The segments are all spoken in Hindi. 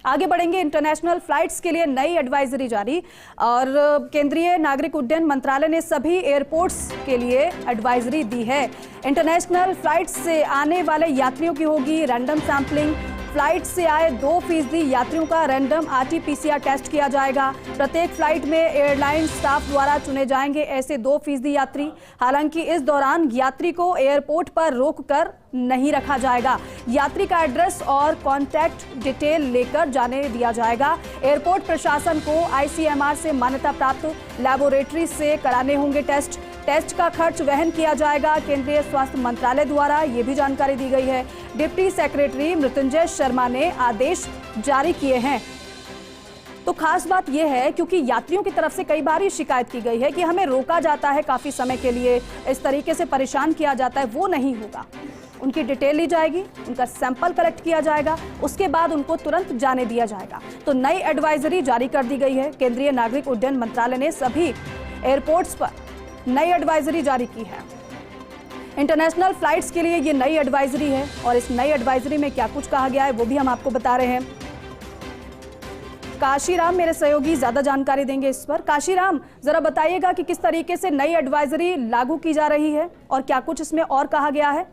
आगे बढ़ेंगे। इंटरनेशनल फ्लाइट्स के लिए नई एडवाइजरी जारी, और केंद्रीय नागरिक उड्डयन मंत्रालय ने सभी एयरपोर्ट्स के लिए एडवाइजरी दी है। इंटरनेशनल फ्लाइट्स से आने वाले यात्रियों की होगी रैंडम सैंपलिंग। फ्लाइट से आए 2% यात्रियों का रैंडम RT-PCR टेस्ट किया जाएगा। प्रत्येक फ्लाइट में एयरलाइन स्टाफ द्वारा चुने जाएंगे ऐसे 2% यात्री। हालांकि इस दौरान यात्री को एयरपोर्ट पर रोककर नहीं रखा जाएगा। यात्री का एड्रेस और कॉन्टैक्ट डिटेल लेकर जाने दिया जाएगा। एयरपोर्ट प्रशासन को ICMR से मान्यता प्राप्त लैबोरेटरी से कराने होंगे टेस्ट। टेस्ट का खर्च वहन किया जाएगा केंद्रीय स्वास्थ्य मंत्रालय द्वारा, ये भी जानकारी दी गई है। डिप्टी सेक्रेटरी मृत्युंजय शर्मा ने आदेश जारी किए हैं। तो खास बात यह है, क्योंकि यात्रियों की तरफ से कई बार ही शिकायत की गई है कि हमें रोका जाता है काफी समय के लिए, इस तरीके से परेशान किया जाता है, वो नहीं होगा। उनकी डिटेल ली जाएगी, उनका सैंपल कलेक्ट किया जाएगा, उसके बाद उनको तुरंत जाने दिया जाएगा। तो नई एडवाइजरी जारी कर दी गई है। केंद्रीय नागरिक उड्डयन मंत्रालय ने सभी एयरपोर्ट्स पर नई एडवाइजरी जारी की है। इंटरनेशनल फ्लाइट्स के लिए ये नई एडवाइजरी है, और इस नई एडवाइजरी में क्या कुछ कहा गया है वो भी हम आपको बता रहे हैं। काशीराम मेरे सहयोगी ज्यादा जानकारी देंगे इस पर। काशीराम, जरा बताइएगा कि किस तरीके से नई एडवाइजरी लागू की जा रही है और क्या कुछ इसमें और कहा गया है।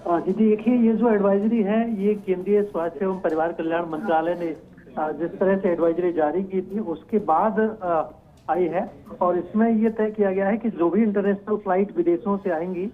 जी देखिए, ये जो एडवाइजरी है ये केंद्रीय स्वास्थ्य एवं परिवार कल्याण मंत्रालय ने जिस तरह से एडवाइजरी जारी की थी उसके बाद आई है, और इसमें ये तय किया गया है कि जो भी इंटरनेशनल फ्लाइट विदेशों से आएंगी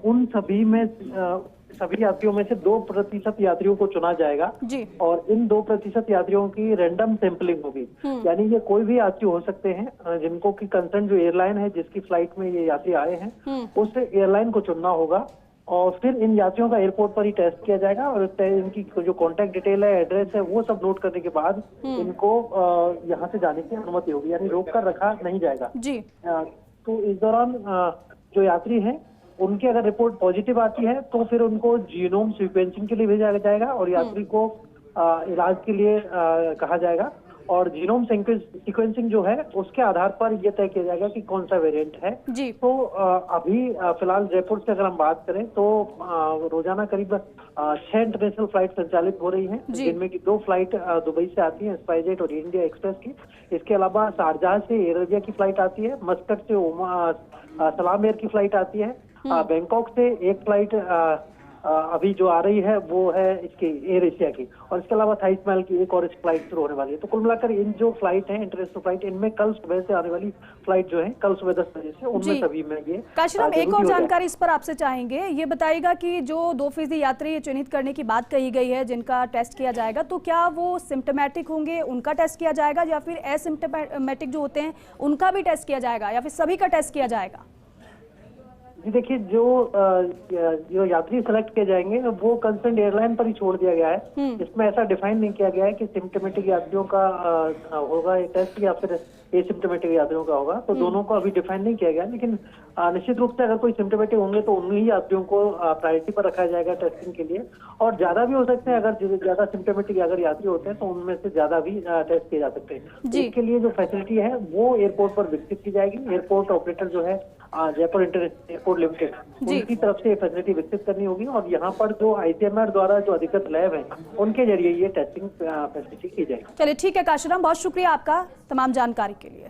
उन सभी यात्रियों में से 2% यात्रियों को चुना जाएगा जी। और इन 2% यात्रियों की रैंडम सैंपलिंग होगी। यानी ये कोई भी यात्री हो सकते हैं जिनको की कंसर्न जो एयरलाइन है जिसकी फ्लाइट में ये यात्री आए हैं उस एयरलाइन को चुनना होगा, और फिर इन यात्रियों का एयरपोर्ट पर ही टेस्ट किया जाएगा, और इनकी जो कॉन्टैक्ट डिटेल है, एड्रेस है, वो सब नोट करने के बाद इनको यहाँ से जाने की अनुमति होगी, यानी रोक कर रखा नहीं जाएगा जी। तो इस दौरान जो यात्री हैं उनकी अगर रिपोर्ट पॉजिटिव आती है तो फिर उनको जीनोम सीक्वेंसिंग के लिए भेजा जाएगा, और यात्री को इलाज के लिए कहा जाएगा, और जीनोम सीक्वेंसिंग जो है उसके आधार पर यह तय किया जाएगा कि कौन सा वेरिएंट है जी। तो अभी फिलहाल जयपुर से अगर हम बात करें तो रोजाना करीब 6 इंटरनेशनल फ्लाइट संचालित हो रही हैं, जिनमें की 2 फ्लाइट दुबई से आती हैं, स्पाइसजेट और इंडिया एक्सप्रेस की। इसके अलावा शारजाह से एयर एशिया की फ्लाइट आती है, मस्कट से सलाम एयर की फ्लाइट आती है, बैंकॉक से एक फ्लाइट अभी जो आ रही है वो है इसकी एयर एशिया की, और इसके अलावा 28 माइल की एक और फ्लाइट शुरू होने वाली है। तो कुल मिलाकर इन जो फ्लाइट है इंटरनेशनल फ्लाइट, इनमें कल सुबह से आने वाली फ्लाइट जो है कल सुबह 10 बजे से, उनमें सभी में ये काशीराम एक और जानकारी इस पर आपसे चाहेंगे। ये बताइएगा कि जो 2% यात्री चिन्हित करने की बात कही गई है जिनका टेस्ट किया जाएगा, तो क्या वो सिम्टोमेटिक होंगे उनका टेस्ट किया जाएगा, या फिर एसिम्टोमेटिक जो होते हैं उनका भी टेस्ट किया जाएगा, या फिर सभी का टेस्ट किया जाएगा? जी देखिए, जो यात्री सेलेक्ट किए जाएंगे वो कंसर्न एयरलाइन पर ही छोड़ दिया गया है। इसमें ऐसा डिफाइन नहीं किया गया है कि सिम्टोमेटिक यात्रियों का होगा ये टेस्ट या फिर एसिम्टोमेटिक यात्रियों का होगा, तो दोनों को अभी डिफाइन नहीं किया गया। लेकिन निश्चित रूप से अगर कोई सिम्टोमेटिक होंगे तो उन्हीं यात्रियों को प्रायोरिटी पर रखा जाएगा टेस्टिंग के लिए, और ज्यादा भी हो सकते हैं। अगर ज्यादा सिम्टोमेटिक अगर यात्री होते हैं तो उनमें से ज्यादा भी टेस्ट किए जा सकते हैं। इसके लिए जो फैसिलिटी है वो एयरपोर्ट पर विकसित की जाएगी। एयरपोर्ट ऑपरेटर जो है जयपुर इंटरनेशनल एयरपोर्ट लिमिटेड, उनकी तरफ से फैसिलिटी विकसित करनी होगी, और यहाँ पर जो ICMR द्वारा जो अधिकृत लैब है उनके जरिए ये टेस्टिंग फैसिलिटी की जाएगी। चलिए ठीक है काशीराम, बहुत शुक्रिया आपका तमाम जानकारी के लिए।